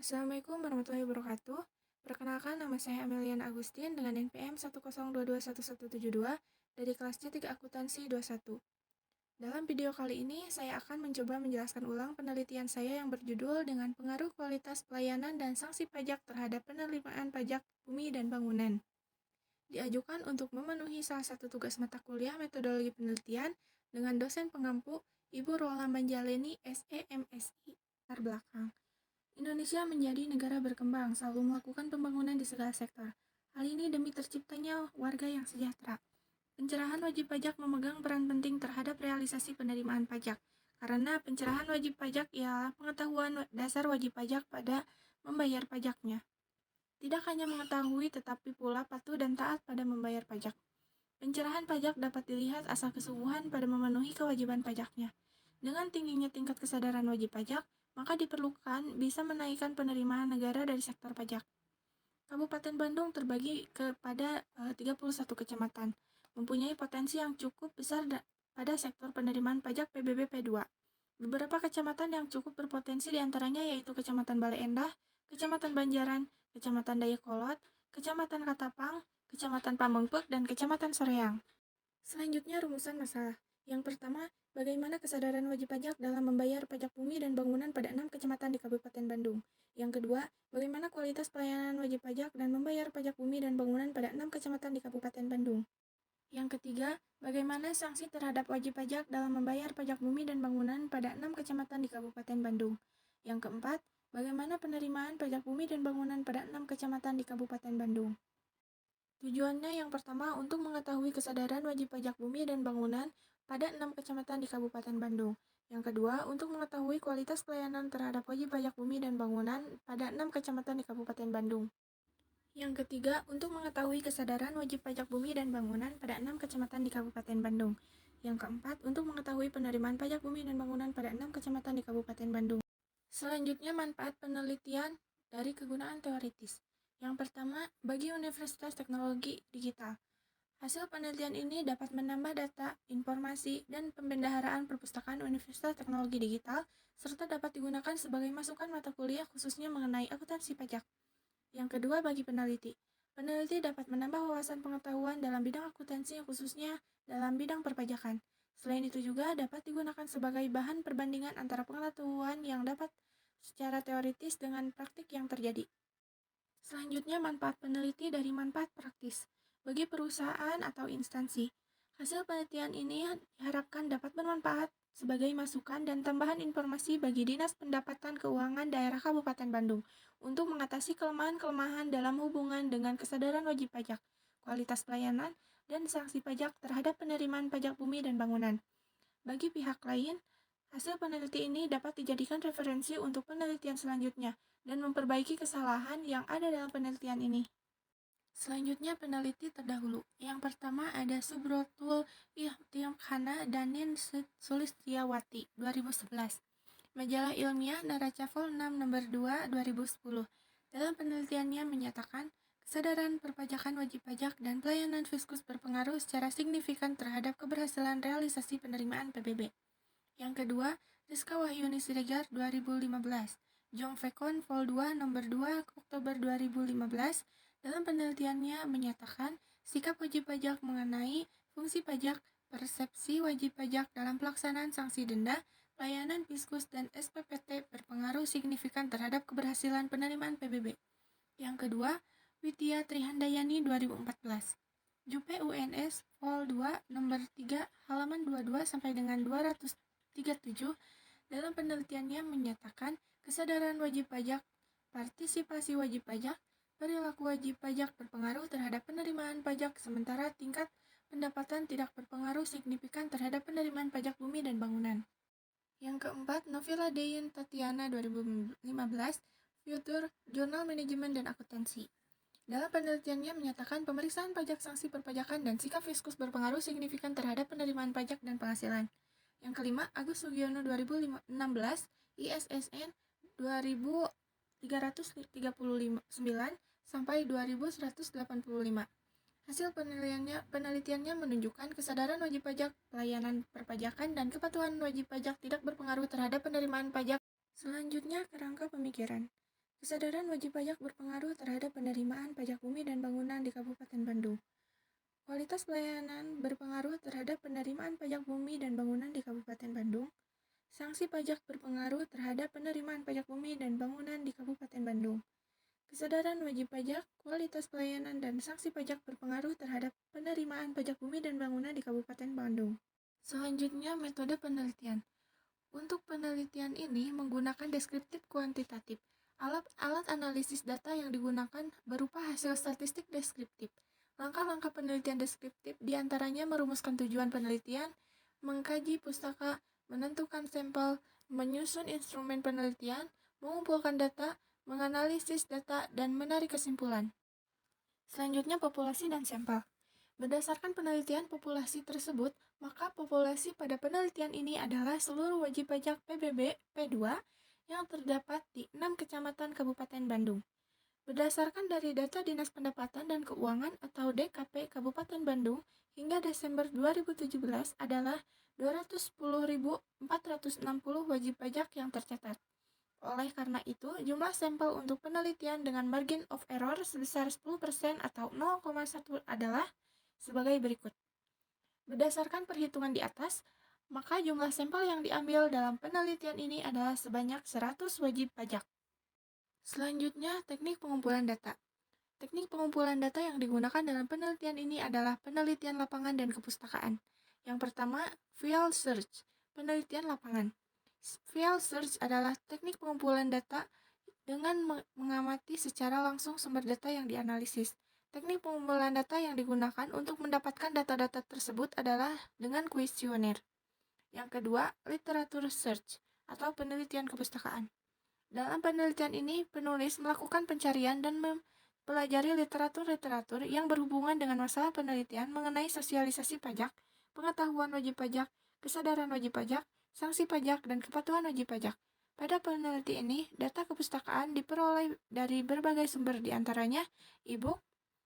Assalamualaikum warahmatullahi wabarakatuh. Perkenalkan, nama saya Ameliana Agustin dengan NPM 102211172 dari kelas C3 Akuntansi 21. Dalam video kali ini, saya akan mencoba menjelaskan ulang penelitian saya yang berjudul dengan pengaruh kualitas pelayanan dan sanksi pajak terhadap penerimaan pajak bumi dan bangunan. Diajukan untuk memenuhi salah satu tugas mata kuliah metodologi penelitian dengan dosen pengampu Ibu Rola Manjaleni, SEMSI, latar belakang. Indonesia menjadi negara berkembang, selalu melakukan pembangunan di segala sektor. Hal ini demi terciptanya warga yang sejahtera. Pencerahan wajib pajak memegang peran penting terhadap realisasi penerimaan pajak, karena pencerahan wajib pajak ialah pengetahuan dasar wajib pajak pada membayar pajaknya. Tidak hanya mengetahui, tetapi pula patuh dan taat pada membayar pajak. Pencerahan pajak dapat dilihat asal kesungguhan pada memenuhi kewajiban pajaknya. Dengan tingginya tingkat kesadaran wajib pajak, maka diperlukan bisa menaikkan penerimaan negara dari sektor pajak. Kabupaten Bandung terbagi kepada 31 kecamatan, mempunyai potensi yang cukup besar pada sektor penerimaan pajak PBB P2. Beberapa kecamatan yang cukup berpotensi diantaranya yaitu Kecamatan Bale Endah, Kecamatan Banjaran, Kecamatan Dayakolot, Kecamatan Katapang, Kecamatan Pamengpeuk, dan Kecamatan Soreang. Selanjutnya rumusan masalah. Yang pertama, bagaimana kesadaran wajib pajak dalam membayar pajak bumi dan bangunan pada 6 kecamatan di Kabupaten Bandung. Yang kedua, bagaimana kualitas pelayanan wajib pajak dan membayar pajak bumi dan bangunan pada 6 kecamatan di Kabupaten Bandung. Yang ketiga, bagaimana sanksi terhadap wajib pajak dalam membayar pajak bumi dan bangunan pada 6 kecamatan di Kabupaten Bandung. Yang keempat, bagaimana penerimaan pajak bumi dan bangunan pada 6 kecamatan di Kabupaten Bandung. Tujuannya yang pertama untuk mengetahui kesadaran wajib pajak bumi dan bangunan pada 6 kecamatan di Kabupaten Bandung. Yang kedua, untuk mengetahui kualitas pelayanan terhadap wajib pajak bumi dan bangunan pada 6 kecamatan di Kabupaten Bandung. Yang ketiga, untuk mengetahui kesadaran wajib pajak bumi dan bangunan pada 6 kecamatan di Kabupaten Bandung. Yang keempat, untuk mengetahui penerimaan pajak bumi dan bangunan pada 6 kecamatan di Kabupaten Bandung. Selanjutnya, manfaat penelitian dari kegunaan teoritis. Yang pertama, bagi Universitas Teknologi Digital. Hasil penelitian ini dapat menambah data, informasi, dan pembendaharaan perpustakaan Universitas Teknologi Digital, serta dapat digunakan sebagai masukan mata kuliah khususnya mengenai akuntansi pajak. Yang kedua, bagi peneliti. Peneliti dapat menambah wawasan pengetahuan dalam bidang akuntansi khususnya dalam bidang perpajakan. Selain itu juga dapat digunakan sebagai bahan perbandingan antara pengetahuan yang dapat secara teoritis dengan praktik yang terjadi. Selanjutnya, manfaat peneliti dari manfaat praktis bagi perusahaan atau instansi. Hasil penelitian ini diharapkan dapat bermanfaat sebagai masukan dan tambahan informasi bagi Dinas Pendapatan Keuangan Daerah Kabupaten Bandung untuk mengatasi kelemahan-kelemahan dalam hubungan dengan kesadaran wajib pajak, kualitas pelayanan, dan sanksi pajak terhadap penerimaan pajak bumi dan bangunan. Bagi pihak lain, hasil peneliti ini dapat dijadikan referensi untuk penelitian selanjutnya dan memperbaiki kesalahan yang ada dalam penelitian ini. Selanjutnya, peneliti terdahulu. Yang pertama ada Subrotul Ihtiamkhana dan Nin Sulistiawati, 2011. Majalah Ilmiah Neraca Vol 6 nomor 2, 2010. Dalam penelitiannya menyatakan, kesadaran perpajakan wajib pajak dan pelayanan fiskus berpengaruh secara signifikan terhadap keberhasilan realisasi penerimaan PBB. Yang kedua, Rizka Wahyuni Siregar, 2015. Jong Fekon Vol 2 nomor 2 Oktober 2015. Dalam penelitiannya menyatakan sikap wajib pajak mengenai fungsi pajak, persepsi wajib pajak dalam pelaksanaan sanksi denda, pelayanan fiskus dan SPPT berpengaruh signifikan terhadap keberhasilan penerimaan PBB. Yang kedua, Widya Trihandayani, 2014. Jupe UNS Vol 2 nomor 3 halaman 22 sampai dengan 237. Dalam penelitiannya menyatakan kesadaran wajib pajak, partisipasi wajib pajak, perilaku wajib pajak berpengaruh terhadap penerimaan pajak, sementara tingkat pendapatan tidak berpengaruh signifikan terhadap penerimaan pajak bumi dan bangunan. Yang keempat, Novila Deyen Tatiana, 2015, Future Jurnal Manajemen dan Akuntansi. Dalam penelitiannya menyatakan pemeriksaan pajak, sanksi perpajakan, dan sikap fiskus berpengaruh signifikan terhadap penerimaan pajak dan penghasilan. Yang kelima, Agus Sugiono, 2016, ISSN 2339 sampai 2185. Hasil penelitiannya menunjukkan kesadaran wajib pajak, pelayanan perpajakan, dan kepatuhan wajib pajak tidak berpengaruh terhadap penerimaan pajak. Selanjutnya, kerangka pemikiran. Kesadaran wajib pajak berpengaruh terhadap penerimaan pajak bumi dan bangunan di Kabupaten Bandung. Kualitas pelayanan berpengaruh terhadap penerimaan pajak bumi dan bangunan di Kabupaten Bandung. Sanksi pajak berpengaruh terhadap penerimaan pajak bumi dan bangunan di Kabupaten Bandung. Kesadaran wajib pajak, kualitas pelayanan, dan sanksi pajak berpengaruh terhadap penerimaan pajak bumi dan bangunan di Kabupaten Bandung. Selanjutnya, metode penelitian. Untuk penelitian ini menggunakan deskriptif kuantitatif. Alat analisis data yang digunakan berupa hasil statistik deskriptif. Langkah-langkah penelitian deskriptif diantaranya merumuskan tujuan penelitian, mengkaji pustaka, menentukan sampel, menyusun instrumen penelitian, mengumpulkan data, menganalisis data, dan menarik kesimpulan. Selanjutnya, populasi dan sampel. Berdasarkan penelitian populasi tersebut, maka populasi pada penelitian ini adalah seluruh wajib pajak PBB P2 yang terdapat di 6 kecamatan Kabupaten Bandung. Berdasarkan dari data Dinas Pendapatan dan Keuangan atau DKP Kabupaten Bandung hingga Desember 2017 adalah 210.460 wajib pajak yang tercatat. Oleh karena itu, jumlah sampel untuk penelitian dengan margin of error sebesar 10% atau 0,1 adalah sebagai berikut. Berdasarkan perhitungan di atas, maka jumlah sampel yang diambil dalam penelitian ini adalah sebanyak 100 wajib pajak. Selanjutnya, teknik pengumpulan data. Teknik pengumpulan data yang digunakan dalam penelitian ini adalah penelitian lapangan dan kepustakaan. Yang pertama, field search, penelitian lapangan. Field search adalah teknik pengumpulan data dengan mengamati secara langsung sumber data yang dianalisis. Teknik pengumpulan data yang digunakan untuk mendapatkan data-data tersebut adalah dengan kuesioner. Yang kedua, literatur search atau penelitian kepustakaan. Dalam penelitian ini, penulis melakukan pencarian dan mempelajari literatur-literatur yang berhubungan dengan masalah penelitian mengenai sosialisasi pajak, pengetahuan wajib pajak, kesadaran wajib pajak, sanksi pajak, dan kepatuhan wajib pajak. Pada peneliti ini, data kepustakaan diperoleh dari berbagai sumber diantaranya e-book,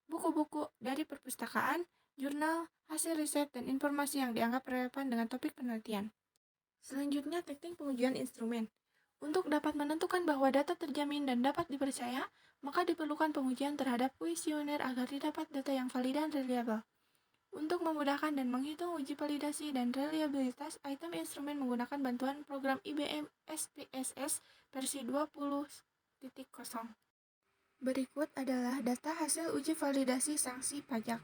buku-buku dari perpustakaan, jurnal, hasil riset, dan informasi yang dianggap relevan dengan topik penelitian. Selanjutnya, teknik pengujian instrumen. Untuk dapat menentukan bahwa data terjamin dan dapat dipercaya, maka diperlukan pengujian terhadap kuesioner agar didapat data yang valid dan reliabel. Untuk memudahkan dan menghitung uji validasi dan reliabilitas, item instrumen menggunakan bantuan program IBM SPSS versi 20.0. Berikut adalah data hasil uji validasi sanksi pajak.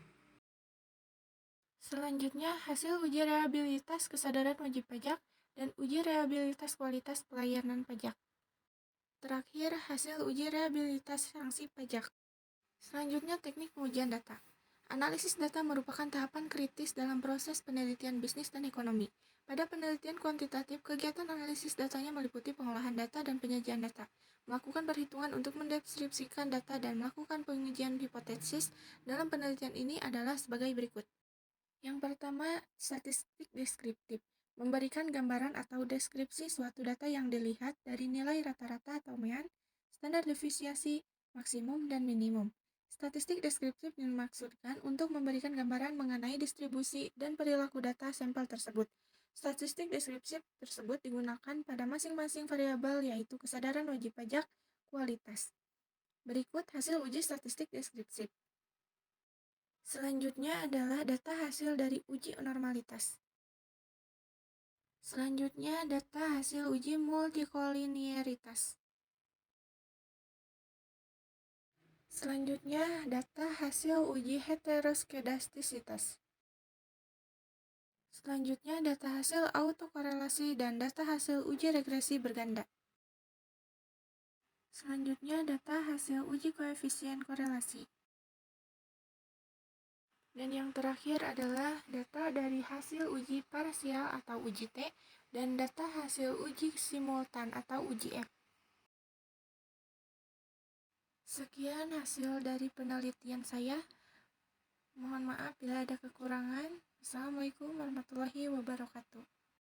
Selanjutnya, hasil uji reliabilitas kesadaran wajib pajak dan uji reliabilitas kualitas pelayanan pajak. Terakhir, hasil uji reliabilitas sanksi pajak. Selanjutnya, teknik pengujian data. Analisis data merupakan tahapan kritis dalam proses penelitian bisnis dan ekonomi. Pada penelitian kuantitatif, kegiatan analisis datanya meliputi pengolahan data dan penyajian data, melakukan perhitungan untuk mendeskripsikan data, dan melakukan pengujian hipotesis. Dalam penelitian ini adalah sebagai berikut. Yang pertama, statistik deskriptif. Memberikan gambaran atau deskripsi suatu data yang dilihat dari nilai rata-rata atau mean, standar deviasi, maksimum, dan minimum. Statistik deskriptif dimaksudkan untuk memberikan gambaran mengenai distribusi dan perilaku data sampel tersebut. Statistik deskriptif tersebut digunakan pada masing-masing variabel yaitu kesadaran wajib pajak, kualitas. Berikut hasil uji statistik deskriptif. Selanjutnya adalah data hasil dari uji normalitas. Selanjutnya data hasil uji multikolinearitas. Selanjutnya, data hasil uji heteroskedastisitas. Selanjutnya, data hasil autokorelasi dan data hasil uji regresi berganda. Selanjutnya, data hasil uji koefisien korelasi. Dan yang terakhir adalah data dari hasil uji parsial atau uji T dan data hasil uji simultan atau uji F. Sekian hasil dari penelitian saya. Mohon maaf bila ada kekurangan. Assalamualaikum warahmatullahi wabarakatuh.